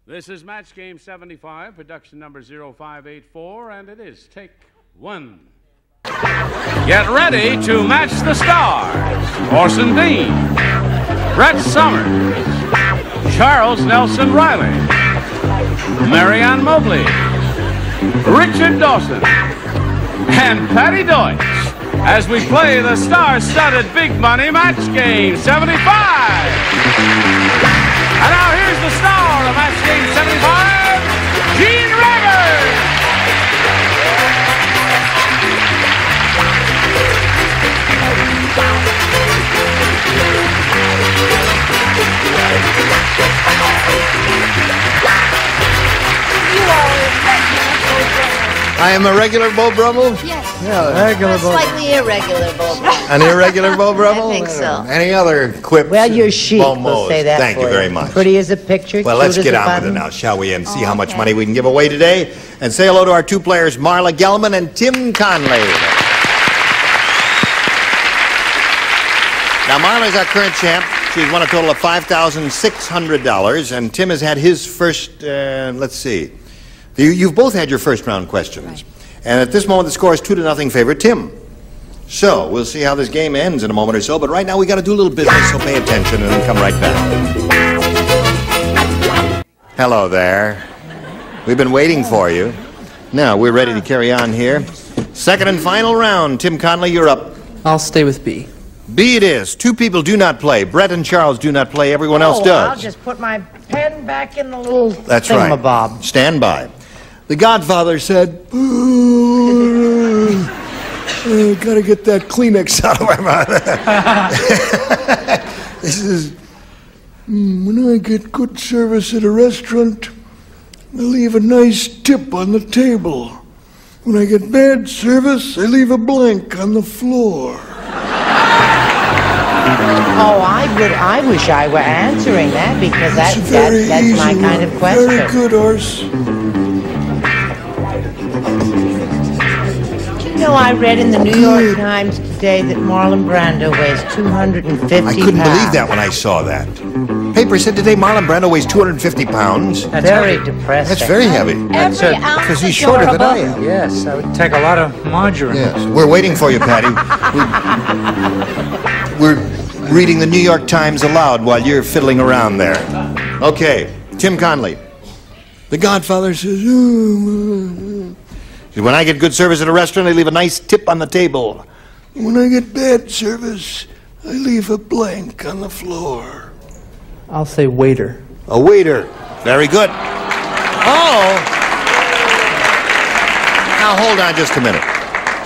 This is Match Game 75, production number 0584, and it is take one. Get ready to match the stars. Orson Dean, Brett Summers, Charles Nelson Reilly, Marianne Mobley, Richard Dawson, and Patti Deutsch as we play the star-studded Big Money Match Game 75. And now here's the star of Match Game 75, Gene Rivers. I am a regular Beau Brummel? Yes. Yeah, regular Beau. Slightly irregular Beau Brummel. An irregular Beau Brummel? I think so. Any other quips? Well, your sheet will say that. Thank you very much. Pretty as a picture. Well, let's get on with it now, shall we, and see how much money we can give away today. And say hello to our two players, Marla Gelman and Tim Conley. Now, Marla is our current champ. She's won a total of $5,600, and Tim has had his first, let's see. You've both had your first round questions. Right. And at this moment, the score is 2-0 favor Tim. So, we'll see how this game ends in a moment or so, but right now we got to do a little business, so pay attention and then come right back. Hello there. We've been waiting for you. Now, we're ready to carry on here. Second and final round. Tim Conley, you're up. I'll stay with B. B it is. Two people do not play. Brett and Charles do not play. Everyone else does. I'll just put my pen back in the little That's right. thingamabob. Stand by. The Godfather said, gotta get that Kleenex out of my mouth. This is, when I get good service at a restaurant, I leave a nice tip on the table. When I get bad service, I leave a blank on the floor. Oh, I wish I were answering that, because that's my kind of question. Very good, Orson. You know, I read in the New York Times today that Marlon Brando weighs 250 pounds. I couldn't believe that when I saw that. Paper said today Marlon Brando weighs 250 pounds. That's very depressing. That's very heavy. Because he's shorter than I am. Yes, that would take a lot of margarine. Yes, we're waiting for you, Patti. We're reading the New York Times aloud while you're fiddling around there. Okay, Tim Conley. The Godfather says, when I get good service at a restaurant, I leave a nice tip on the table. When I get bad service, I leave a blank on the floor. I'll say waiter. A waiter. Very good. Oh! Now, hold on just a minute.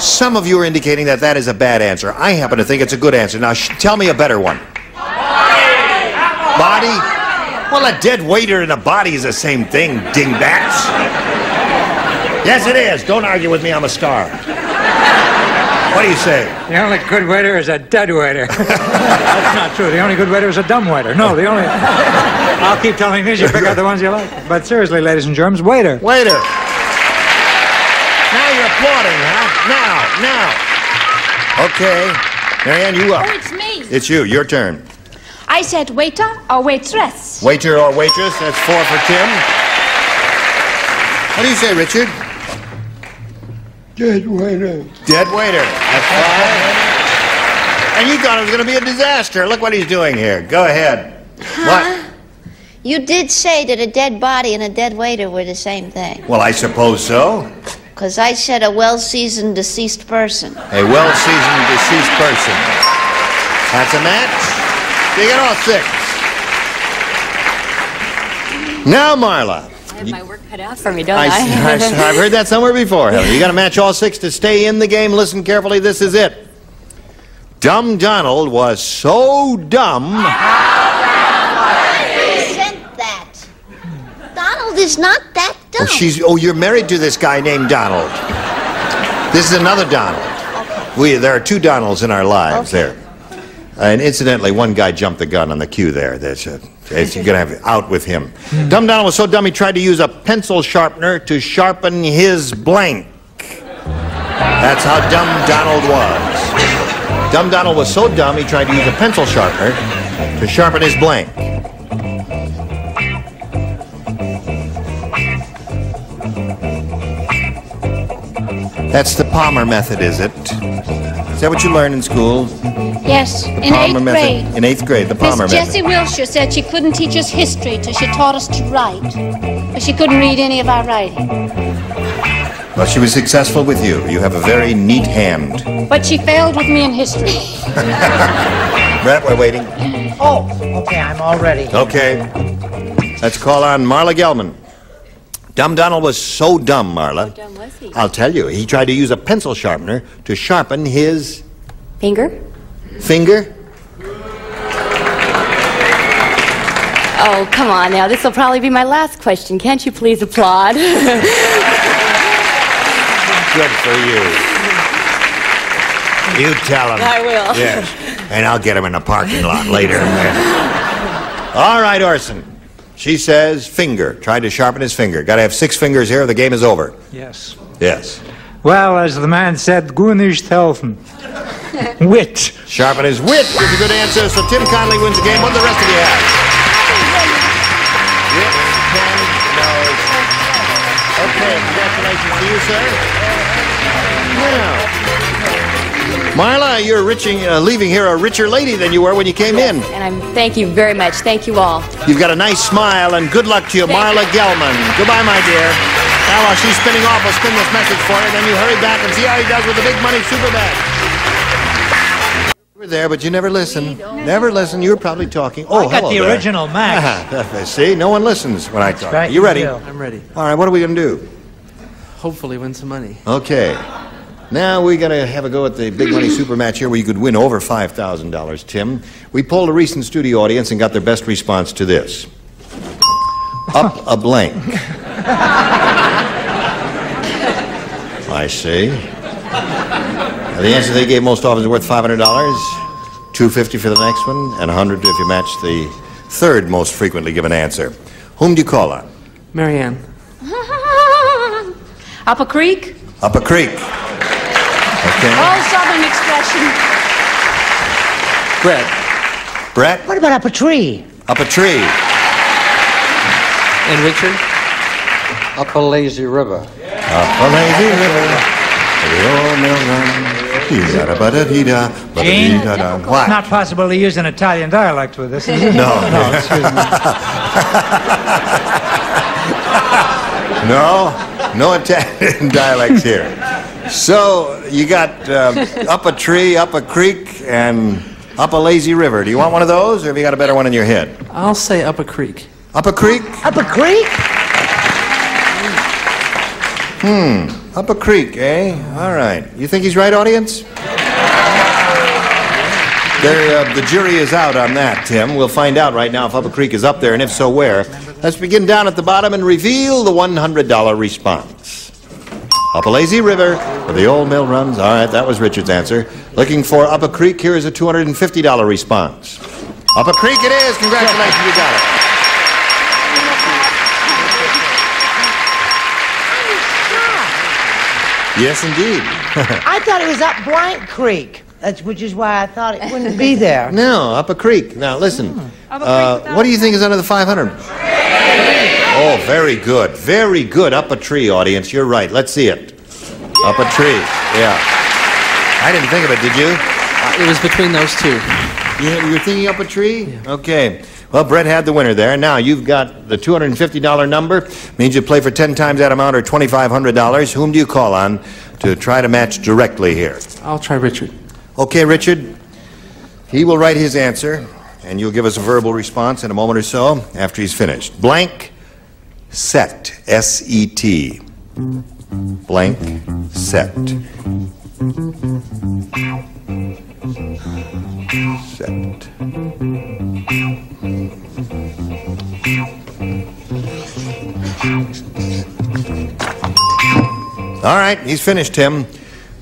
Some of you are indicating that that is a bad answer. I happen to think it's a good answer. Now, tell me a better one. Body? Well, a dead waiter and a body is the same thing, dingbats. Yes, it is. Don't argue with me. I'm a star. What do you say? The only good waiter is a dead waiter. That's not true. The only good waiter is a dumb waiter. No, the only... I'll keep telling these. You pick out the ones you like. But seriously, ladies and germs, waiter. Waiter. Now you're applauding, huh? Now. Okay. Marianne, you up. Oh, it's me. It's you. Your turn. I said waiter or waitress. Waiter or waitress. That's 4 for Tim. What do you say, Richard? Dead waiter. Dead waiter. That's 5. And you thought it was going to be a disaster. Look what he's doing here. Go ahead. Huh? What? You did say that a dead body and a dead waiter were the same thing. Well, I suppose so. Because I said a well-seasoned deceased person. A well-seasoned deceased person. That's a match. You get all 6. Now, Marla. I have my work cut out for me, don't I? I've heard that somewhere before, Helen. You got to match all 6 to stay in the game. Listen carefully. This is it. Dumb Donald was so dumb. Donald is not that dumb. You're married to this guy named Donald. This is another Donald. Okay. There are 2 Donalds in our lives there. And incidentally, one guy jumped the gun on the cue there. You're going to have out with him. Dumb Donald was so dumb he tried to use a pencil sharpener to sharpen his blank. That's how dumb Donald was. Dumb Donald was so dumb he tried to use a pencil sharpener to sharpen his blank. That's the Palmer method, is it? Is that what you learned in school? Yes, in Palmer 8th method. grade. In 8th grade, the Palmer Miss method. Jessie Wilshire said she couldn't teach us history till she taught us to write. But she couldn't read any of our writing. Well, she was successful with you. You have a very neat hand. But she failed with me in history. Brett, we're waiting. Oh, okay, I'm all ready. Okay. Let's call on Marla Gelman. Dumb Donald was so dumb, Marla. How dumb was he? I'll tell you. He tried to use a pencil sharpener to sharpen his Finger? finger. Oh, come on now. This will probably be my last question. Can't you please applaud? Good for you. You tell him. I will. Yes. And I'll get him in a parking lot later. All right, Orson. She says finger. Tried to sharpen his finger. Got to have 6 fingers here or the game is over. Yes. Yes. Well, as the man said, Gunish helfen. Wit. Sharpen his wit is a good answer, so Tim Conley wins the game. What do the rest of you have? Wit, pen, nose. Okay, congratulations to you, sir. Now, Marla, you're leaving here a richer lady than you were when you came in. And thank you very much. Thank you all. You've got a nice smile, and good luck to you, Marla Gelman. Goodbye, my dear. Now, while she's spinning off, I'll spin this message for you, then you hurry back and see how he does with the big money super bag. You were there, but you never listened. Never listened. You were probably talking. Oh, I got hello the there. original Max. See, no one listens when I talk. right, You ready? you All do. I'm ready. right, what are we going to do? Hopefully win some money. Okay. Now we got to have a go at the big money super match here where you could win over $5,000, Tim. We polled a recent studio audience and got their best response to this. Up a blank. I see. The answer they gave most often is worth $500, $250 for the next one, and $100 if you match the third most frequently given answer. Whom do you call on? Marianne. Up a creek? Up a creek. Okay. All Southern expression. Brett. Brett? What about up a tree? Up a tree. And Richard. Up a lazy river. Up a lazy river. The old mill run. Dee-da-da-ba-da-dee-da, Gene, ba-da-dee-da-da. it's What? not possible to use an Italian dialect with this, is it? No. No, excuse me. No Italian dialects here. So you got up a tree, up a creek, and up a lazy river. Do you want one of those, or have you got a better one in your head? I'll say up a creek. Up a creek? Up a creek? Up a creek, eh? All right. You think he's right, audience? The jury is out on that, Tim. We'll find out right now if Up a Creek is up there, and if so, where. Let's begin down at the bottom and reveal the $100 response. Up a lazy river, where the old mill runs. All right, that was Richard's answer. Looking for Up a Creek, here is a $250 response. Up a Creek it is. Congratulations, you got it. Yes, indeed. I thought it was up Blank Creek. Which is why I thought it wouldn't be there. No, Up a Creek. Now, listen. What do you think is under the 500? Oh, very good. Very good. Up a tree, audience. You're right. Let's see it. Up a tree. Yeah. I didn't think of it, did you? It was between those two. You're thinking up a tree? Yeah. Okay. Well, Brett had the winner there. Now, you've got the $250 number. Means you play for 10 times that amount or $2,500. Whom do you call on to try to match directly here? I'll try Richard. Okay, Richard. He will write his answer, and you'll give us a verbal response in a moment or so after he's finished. Blank, set. S-E-T. Blank, set. Set. All right, he's finished, Tim.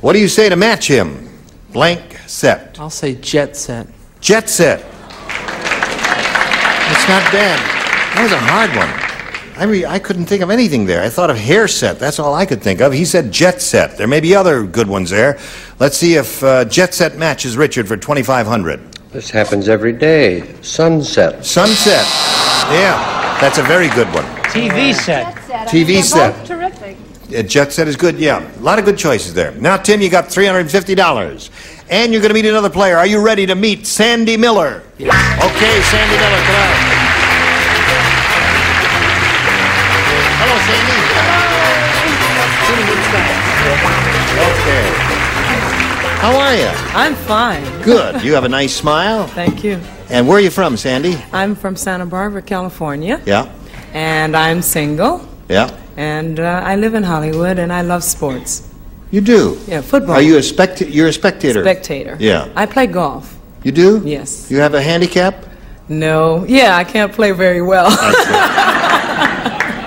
What do you say to match him? Blank, set. I'll say jet set. Jet set. It's not bad. That was a hard one. I couldn't think of anything there. I thought of hair set. That's all I could think of. He said jet set. There may be other good ones there. Let's see if jet set matches Richard for $2,500. This happens every day. Sunset. Sunset. Yeah, that's a very good one. TV set. TV set. Both terrific. Jet set is good, yeah. A lot of good choices there. Now, Tim, you got $350. And you're going to meet another player. Are you ready to meet Sandy Miller? Yes. Okay, Sandy Miller, come on. Hello, Sandy. Okay. How are you? I'm fine. Good. You have a nice smile. Thank you. And where are you from, Sandy? I'm from Santa Barbara, California. Yeah. And I'm single. Yeah. And I live in Hollywood, and I love sports. You do? Yeah, football. Are you a spectator? You're a spectator? Spectator. Yeah. I play golf. You do? Yes. You have a handicap? No. Yeah, I can't play very well.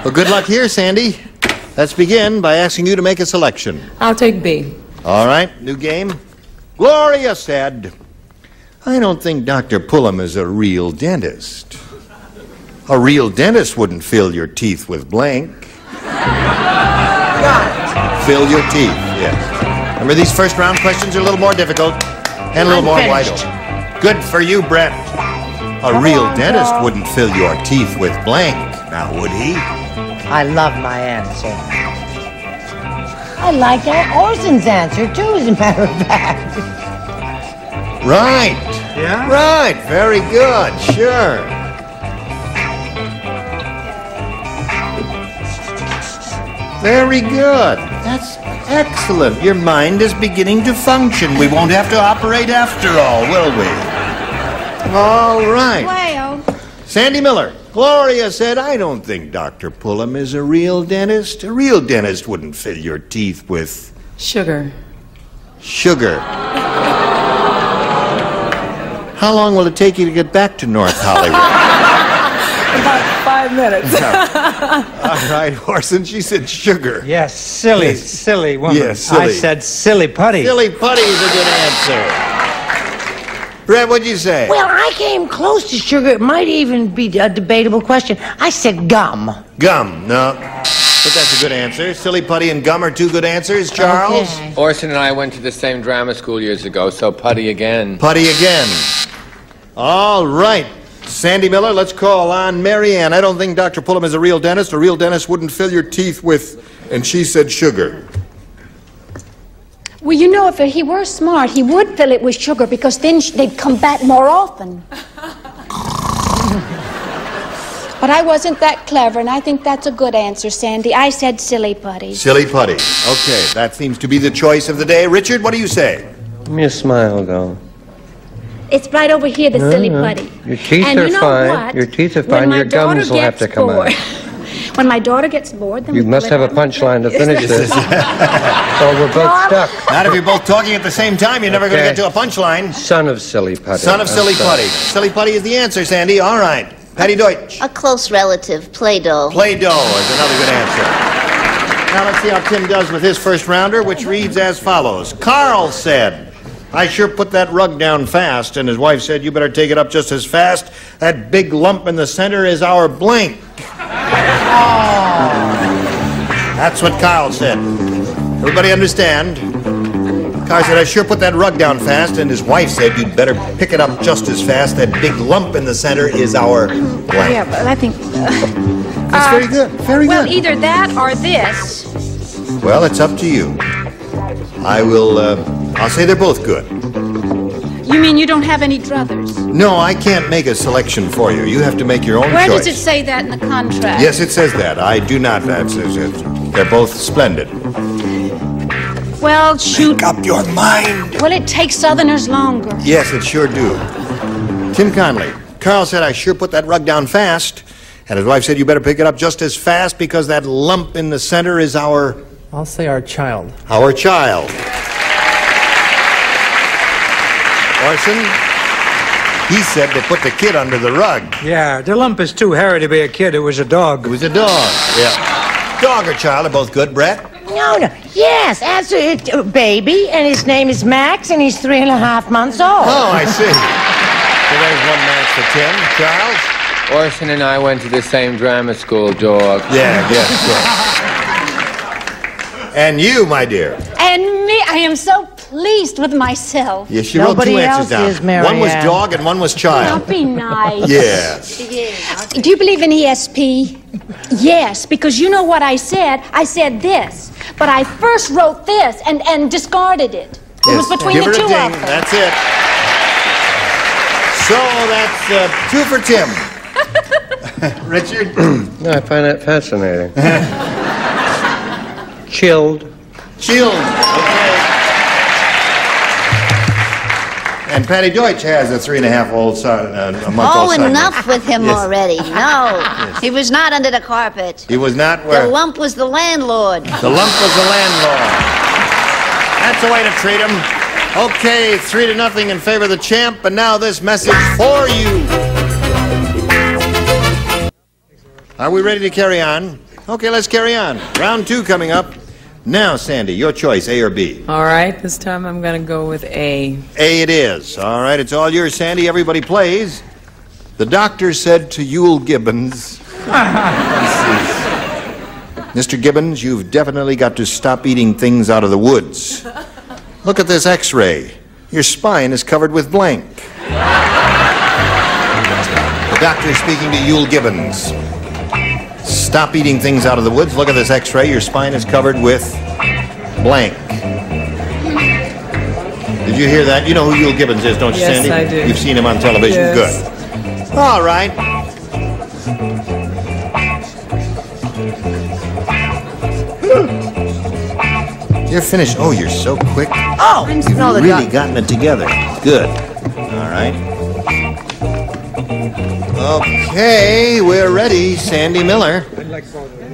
Well, good luck here, Sandy. Let's begin by asking you to make a selection. I'll take B. All right, new game. Gloria said, I don't think Dr. Pullum is a real dentist. A real dentist wouldn't fill your teeth with blank. Fill your teeth, yes. Remember, these first round questions are a little more difficult and a little more wide open. Good for you, Brett. A real dentist wouldn't fill your teeth with blank, now would he? I love my answer. I like Orson's answer, too, as a matter of fact. Right. Yeah? Right, very good, sure. Very good. That's excellent. Your mind is beginning to function. We won't have to operate after all, will we? All right. Well, Sandy Miller. Gloria said, I don't think Dr. Pullum is a real dentist. A real dentist wouldn't fill your teeth with Sugar. sugar. How long will it take you to get back to North Hollywood? About 5 minutes. All right, Orson, she said sugar. Yes, silly woman. Yes, silly. I said silly putty. Silly putty is a good answer. Brett, what'd you say? Well, I came close to sugar. It might even be a debatable question. I said gum. Gum, no. But that's a good answer. Silly putty and gum are two good answers. Charles? Okay. Orson and I went to the same drama school years ago, so putty again. Putty again. All right. Sandy Miller, let's call on Mary Ann. I don't think Dr. Pullum is a real dentist. A real dentist wouldn't fill your teeth with, and she said sugar. well, you know, if he were smart, he would fill it with sugar because then they'd come back more often. But I wasn't that clever, and I think that's a good answer, Sandy. I said silly putty. Silly putty. Okay, that seems to be the choice of the day. Richard, what do you say? Give me a smile, though. It's right over here, the silly putty. Your teeth and are you know fine. what? Your teeth are When fine. my Your gums daughter will have to gets come bored- out. When my daughter gets bored, then You we must pull have it a out. punchline to finish this. Or we're both stuck. Not if you're both talking at the same time. You're never going to Okay. get to a punchline. Son of silly putty. Son of silly putty. Silly putty is the answer, Sandy. All right. Patti Deutsch. A close relative, Play-Doh. Play-Doh is another good answer. Now let's see how Tim does with his first rounder, which reads as follows. Carl said, I sure put that rug down fast, and his wife said, you better take it up just as fast. That big lump in the center is our blank. That's what Carl said. Everybody understand? Carl said, I sure put that rug down fast, and his wife said, you'd better pick it up just as fast. That big lump in the center is our blank. Yeah, but I think... That's very good. Very well, good. either that or this. Well, it's up to you. I'll say they're both good. You mean you don't have any druthers? No, I can't make a selection for you. You have to make your own Where choice. does it say that in the contract? Yes, it says that. I do not. They're both splendid. Well, shoot. Make up your mind. Well, it takes Southerners longer. Yes, it sure do. Tim Conley. Carl said, I sure put that rug down fast. And his wife said, you better pick it up just as fast because that lump in the center is our... I'll say our child. Our child. Orson, he said to put the kid under the rug. Yeah, the lump is too hairy to be a kid. It was a dog. It was a dog. Yeah. Dog or child are both good, Brett. No. Yes, answer it, baby, and his name is Max, and he's 3.5 months old. Oh, I see. So there's one match for Tim. Charles? Orson and I went to the same drama school, dog. Yeah, yes. And you, my dear. And me, I am so pleased with myself. Yes, she wrote two answers down. One was dog and one was child. Don't be nice. Yes. Do you believe in ESP? Yes, because you know what I said? I said this. But I first wrote this and discarded it. It was between Give the her two a ding. of them. That's it. So that's 2 for Tim. Richard? No, I find that fascinating. Chilled. Chilled. Okay. And Patti Deutsch has a 3.5-old son, a month-old son. Oh, enough with him Yes. already. No, he was not under the carpet. He was not where? The lump was the landlord. The lump was the landlord. That's the way to treat him. Okay, 3-0 in favor of the champ, and now this message for you. Are we ready to carry on? Okay, let's carry on. Round 2 coming up. Now, Sandy, your choice, A or B? All right, this time I'm going to go with A. A it is. All right, it's all yours, Sandy. Everybody plays. The doctor said to Yule Gibbons, Mr. Gibbons, you've definitely got to stop eating things out of the woods. Look at this x-ray. Your spine is covered with blank. The doctor is speaking to Yule Gibbons. Stop eating things out of the woods. Look at this x-ray. Your spine is covered with blank. Did you hear that? You know who Yule Gibbons is, don't you, Yes, Sandy? I do. You've seen him on television. Yes. Good. All right. You're finished. Oh, you're so quick. Oh, You've really gotten it together. Good. All right. Okay, we're ready, Sandy Miller.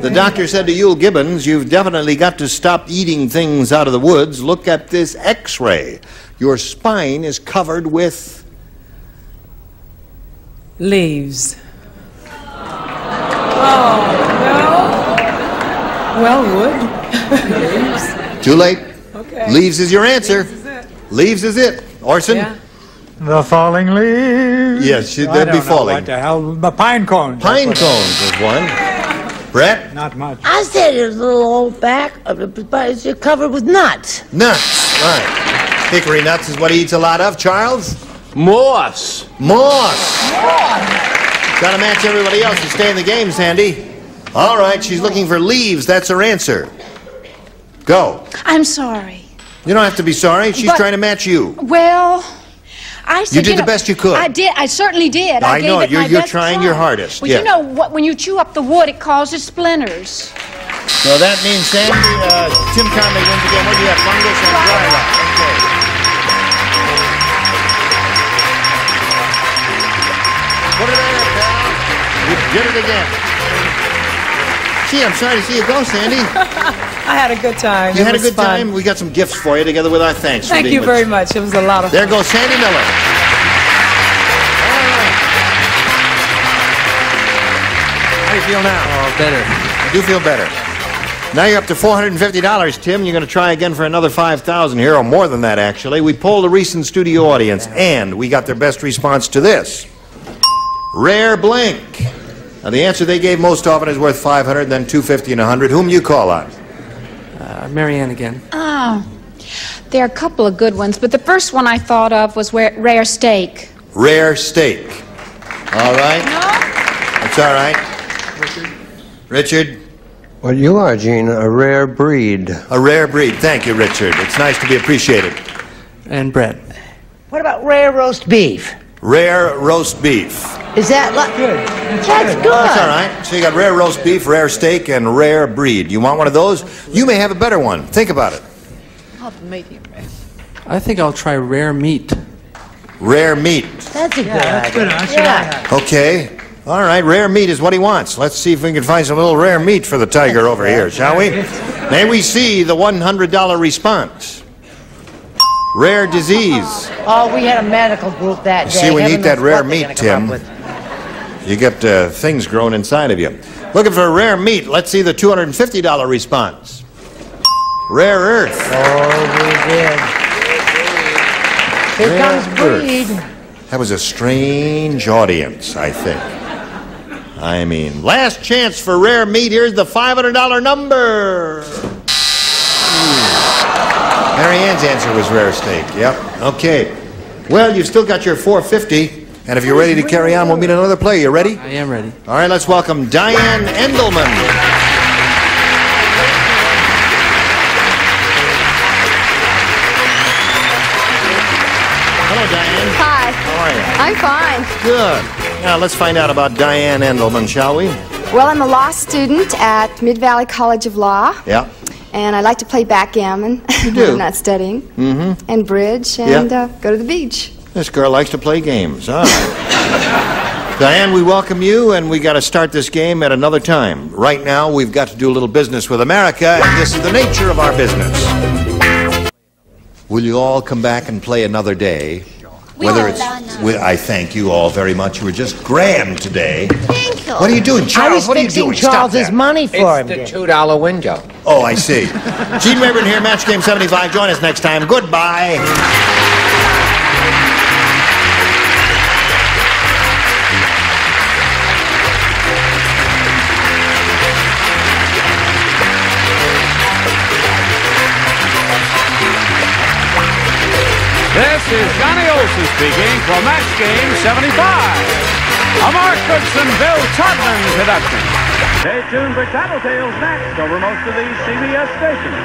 The doctor said to Yule Gibbons, you've definitely got to stop eating things out of the woods. Look at this x-ray. Your spine is covered with... Leaves. Oh, no. Well, wood. Leaves. Too late. Okay. Leaves is your answer. Leaves is it. Orson? Yeah. The falling leaves. Yes, I they'll be don't know falling. what the hell? The pine cones. Pine cones is one. Brett? Not much. I said it was a little old back, but it's covered with nuts. Nuts. Right. Hickory nuts is what he eats a lot of. Charles? Moss. Moss. Got to match everybody else to stay in the game, Sandy. All right, she's looking for leaves. That's her answer. Go. I'm sorry. You don't have to be sorry. She's But- trying to match you. Well, I said... You did the best you could. I did. I certainly did. I gave know it it. my You're best trying try. your hardest. Well, Yeah. you know what? When you chew up the wood, it causes splinters. So that means, Sandy, Tim Conley wins again. What do you have? Fungus and dry rot. Okay. Put it in, pal. You did it again. Gee, I'm sorry to see you go, Sandy. I had a good time. You It had a was good fun. time. We got some gifts for you together with our thanks. Thank you very much. It was a lot of There fun. goes Sandy Miller. All right. How do you feel now? Oh, better. I do feel better. Now you're up to $450, Tim. You're going to try again for another $5,000 here, or more than that, actually. We polled a recent studio audience, and we got their best response to this. Rare blank. Now, the answer they gave most often is worth $500, then $250 and $100. Whom you call on? Marianne again. Oh, there are a couple of good ones, but the first one I thought of was rare steak. Rare steak. All right. No? That's all right. Richard? Well, you are, Gene, a rare breed. A rare breed. Thank you, Richard. It's nice to be appreciated. And Brett. What about rare roast beef? Rare roast beef. Is that good? That's good. That's all right. So you got rare roast beef, rare steak, and rare breed. You want one of those? You may have a better one. Think about it. Medium rare. I think I'll try rare meat. Rare meat. That's a good That's idea. good. That's Yeah. Okay. All right, rare meat is what he wants. Let's see if we can find some little rare meat for the tiger over here, shall we? May we see the $100 response. Rare disease. Oh, we had a medical group that day. See, when you Heaven eat that knows rare what they're meat, gonna come Tim, up with. you get things growing inside of you. Looking for rare meat. Let's see the $250 response. Rare earth. Oh, we did. Here Rare comes breed. That was a strange audience, I think. I mean, last chance for rare meat. Here's the $500 number. Marianne's answer was rare steak. Yep. Okay. Well, you've still got your $450. And if you're ready to carry on, we'll meet another player. You ready? I am ready. All right, let's welcome Diane Endelman. Hello, Diane. Hi. How are you? I'm fine. Good. Now, let's find out about Diane Endelman, shall we? Well, I'm a law student at Mid-Valley College of Law. Yeah. And I like to play backgammon You when do? I'm not studying. Mm-hmm. And bridge and go to the beach. This girl likes to play games. All right. Diane, we welcome you, and we got to start this game at another time. Right now, we've got to do a little business with America, and this is the nature of our business. Will you all come back and play another day? I thank you all very much. You were just grand today. Thank you. What are you doing, Charles? I was What are you fixing doing? Stop Charles's that. money for him. It's the $2 window. Oh, I see. Gene Rayburn here, Match Game 75. Join us next time. Goodbye. This is Johnny Olson speaking for Match Game 75. A Mark Goodson, Bill Todman production. Stay tuned for Tattletales next over most of these CBS stations.